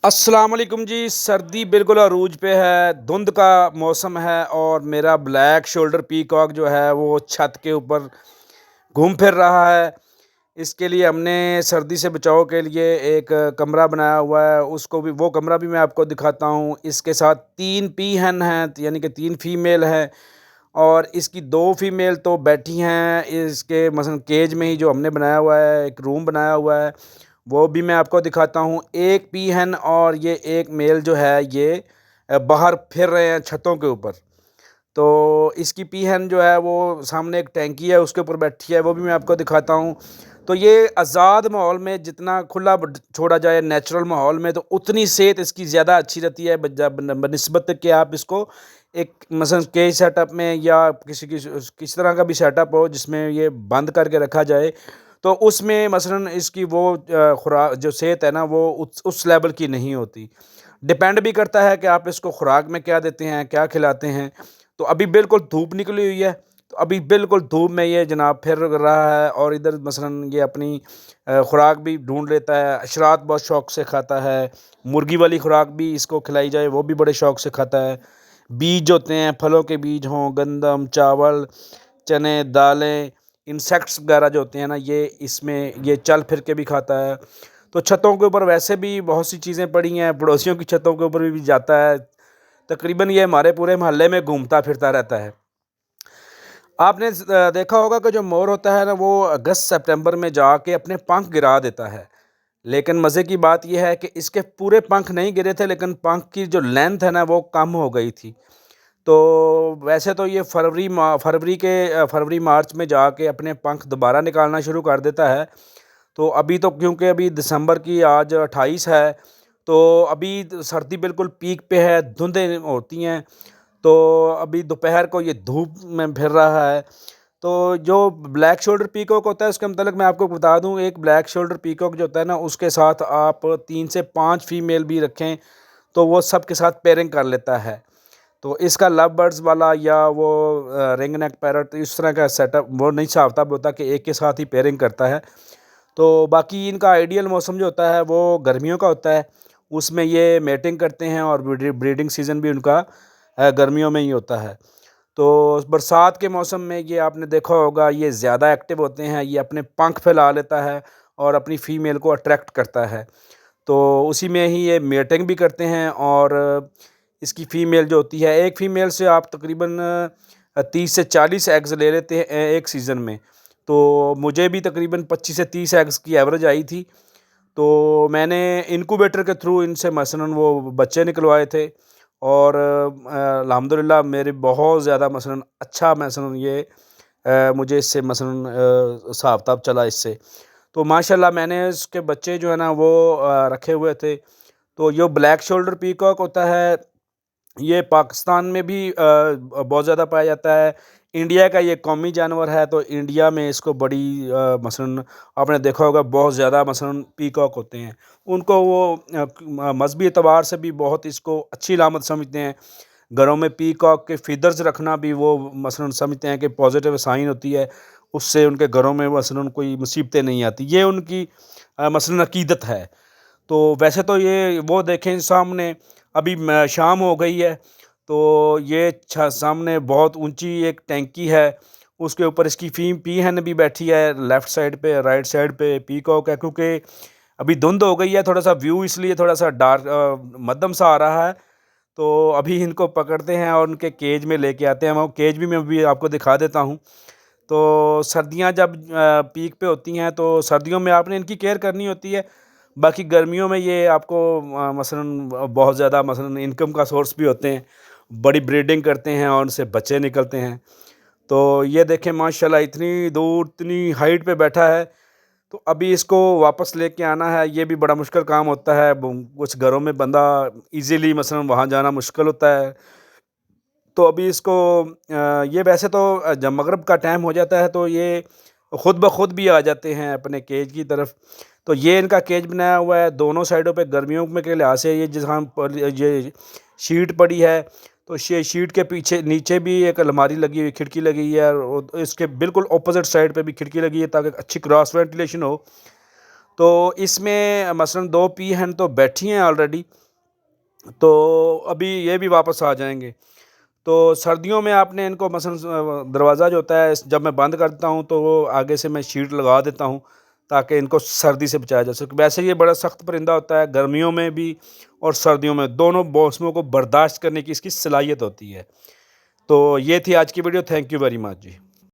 अस्सलाम वालेकुम जी। सर्दी बिल्कुल अरूज पे है, धुंध का मौसम है और मेरा ब्लैक शोल्डर पीकॉक जो है वो छत के ऊपर घूम फिर रहा है। इसके लिए हमने सर्दी से बचाव के लिए एक कमरा बनाया हुआ है, उसको भी वो कमरा भी मैं आपको दिखाता हूँ। इसके साथ 3 पीहन हैं, यानी कि 3 फीमेल हैं और इसकी 2 फीमेल तो बैठी हैं इसके मसलन केज में ही, जो हमने बनाया हुआ है, एक रूम बनाया हुआ है, वो भी मैं आपको दिखाता हूँ। एक पीहन और ये एक मेल जो है ये बाहर फिर रहे हैं छतों के ऊपर। तो इसकी पीहन जो है वो सामने एक टैंकी है उसके ऊपर बैठी है, वो भी मैं आपको दिखाता हूँ। तो ये आज़ाद माहौल में जितना खुला छोड़ा जाए नेचुरल माहौल में, तो उतनी सेहत इसकी ज़्यादा अच्छी रहती है बनिस्बत कि आप इसको एक मसलन केज सेटअप में या किसी तरह का भी सेटअप हो जिसमें ये बंद करके रखा जाए, तो उसमें मसलन इसकी वो खुराक जो सेहत है ना वो उस लेवल की नहीं होती। डिपेंड भी करता है कि आप इसको खुराक में क्या देते हैं, क्या खिलाते हैं। तो अभी बिल्कुल धूप निकली हुई है, तो अभी बिल्कुल धूप में ये जनाब फिर रहा है और इधर मसलन ये अपनी खुराक भी ढूँढ लेता है। अशरात बहुत शौक से खाता है, मुर्गी वाली खुराक भी इसको खिलाई जाए वो भी बड़े शौक से खाता है। बीज होते हैं, फलों के बीज हों, गंदम, चावल, चने, दालें, इंसेक्ट्स वगैरह जो होते हैं ना, ये इसमें ये चल फिर के भी खाता है। तो छतों के ऊपर वैसे भी बहुत सी चीज़ें पड़ी हैं, पड़ोसियों की छतों के ऊपर भी जाता है। तकरीबन ये हमारे पूरे मोहल्ले में घूमता फिरता रहता है। आपने देखा होगा कि जो मोर होता है ना वो अगस्त सितंबर में जाके अपने पंख गिरा देता है। लेकिन मज़े की बात ये है कि इसके पूरे पंख नहीं गिरे थे, लेकिन पंख की जो लेंथ है ना वो कम हो गई थी। तो वैसे तो ये फरवरी मार्च में जाके अपने पंख दोबारा निकालना शुरू कर देता है। तो अभी तो क्योंकि अभी दिसंबर की आज 28 है, तो अभी सर्दी बिल्कुल पीक पे है, धुंधें होती हैं। तो अभी दोपहर को ये धूप में फिर रहा है। तो जो ब्लैक शोल्डर पीकॉक होता है उसके मतलब मैं आपको बता दूं, एक ब्लैक शोल्डर पीकॉक जो होता है ना उसके साथ आप 3 से 5 फीमेल भी रखें तो वो सब के साथ पेयरिंग कर लेता है। तो इसका लव बर्ड्स वाला या वो रिंग नेक पैरट इस तरह का सेटअप वो नहीं चाहता होता कि एक के साथ ही पेयरिंग करता है। तो बाकी इनका आइडियल मौसम जो होता है वो गर्मियों का होता है, उसमें ये मेटिंग करते हैं और ब्रीडिंग सीज़न भी उनका गर्मियों में ही होता है। तो बरसात के मौसम में ये आपने देखा होगा ये ज़्यादा एक्टिव होते हैं, ये अपने पंख फैला लेता है और अपनी फ़ीमेल को अट्रैक्ट करता है। तो उसी में ही ये मेटिंग भी करते हैं और इसकी फ़ीमेल जो होती है, एक फ़ीमेल से आप तकरीबन 30 से 40 एग्स ले लेते हैं एक सीज़न में। तो मुझे भी तकरीबन 25 से 30 एग्स की एवरेज आई थी। तो मैंने इनक्यूबेटर के थ्रू इनसे मसलन वो बच्चे निकलवाए थे और अल्हम्दुलिल्लाह मेरे बहुत ज़्यादा मसलन अच्छा मसलन ये मुझे इससे मसलन हिसाब-किताब चला इससे। तो माशाल्लाह मैंने इसके बच्चे जो है ना वो रखे हुए थे। तो जो ब्लैक शोल्डर पीकॉक होता है ये पाकिस्तान में भी बहुत ज़्यादा पाया जाता है। इंडिया का ये कौमी जानवर है, तो इंडिया में इसको बड़ी मसलन आपने देखा होगा बहुत ज़्यादा मसलन पीकॉक होते हैं। उनको वो मज़हबी एतबार से भी बहुत इसको अच्छी अलामत समझते हैं। घरों में पीकॉक के फ़ीदर्स रखना भी वो मसलन समझते हैं कि पॉज़िटिव साइन होती है, उससे उनके घरों में मसलन कोई मुसीबतें नहीं आती। ये उनकी मसलन अक़ीदत है। तो वैसे तो ये वो देखें सामने अभी शाम हो गई है, तो ये सामने बहुत ऊंची एक टैंकी है, उसके ऊपर इसकी पीहन भी बैठी है लेफ़्ट साइड पे, राइट साइड पे पीकॉक है। क्योंकि अभी धुंध हो गई है, थोड़ा सा व्यू इसलिए थोड़ा सा डार्क मध्यम सा आ रहा है। तो अभी इनको पकड़ते हैं और उनके केज में लेके आते हैं। वो केज भी मैं अभी आपको दिखा देता हूँ। तो सर्दियाँ जब पीक पे होती हैं तो सर्दियों में आपने इनकी केयर करनी होती है। बाकी गर्मियों में ये आपको मसलन बहुत ज़्यादा मसलन इनकम का सोर्स भी होते हैं। बड़ी ब्रीडिंग करते हैं और उनसे बच्चे निकलते हैं। तो ये देखें माशाल्लाह इतनी दूर इतनी हाइट पे बैठा है। तो अभी इसको वापस लेके आना है, ये भी बड़ा मुश्किल काम होता है। कुछ घरों में बंदा ईज़िली मसलन वहाँ जाना मुश्किल होता है। तो अभी इसको ये वैसे तो जब मगरिब का टाइम हो जाता है तो ये खुद ब खुद भी आ जाते हैं अपने केज की तरफ। तो ये इनका केज बनाया हुआ है दोनों साइडों पे गर्मियों में के लिहाज से, ये जहाँ पर ये शीट पड़ी है तो शीट के पीछे नीचे भी एक अलमारी लगी हुई, खिड़की लगी है और इसके बिल्कुल ऑपोजिट साइड पे भी खिड़की लगी है ताकि अच्छी क्रॉस वेंटिलेशन हो। तो इसमें मसलन 2 पीहन तो बैठी हैं ऑलरेडी, तो अभी ये भी वापस आ जाएंगे। तो सर्दियों में आपने इनको मसलन दरवाज़ा जो होता है जब मैं बंद करता हूँ तो वो आगे से मैं शीट लगा देता हूँ ताकि इनको सर्दी से बचाया जा सके। वैसे ये बड़ा सख्त परिंदा होता है, गर्मियों में भी और सर्दियों में, दोनों मौसमों को बर्दाश्त करने की इसकी सलाहियत होती है। तो ये थी आज की video. Thank you very much ji.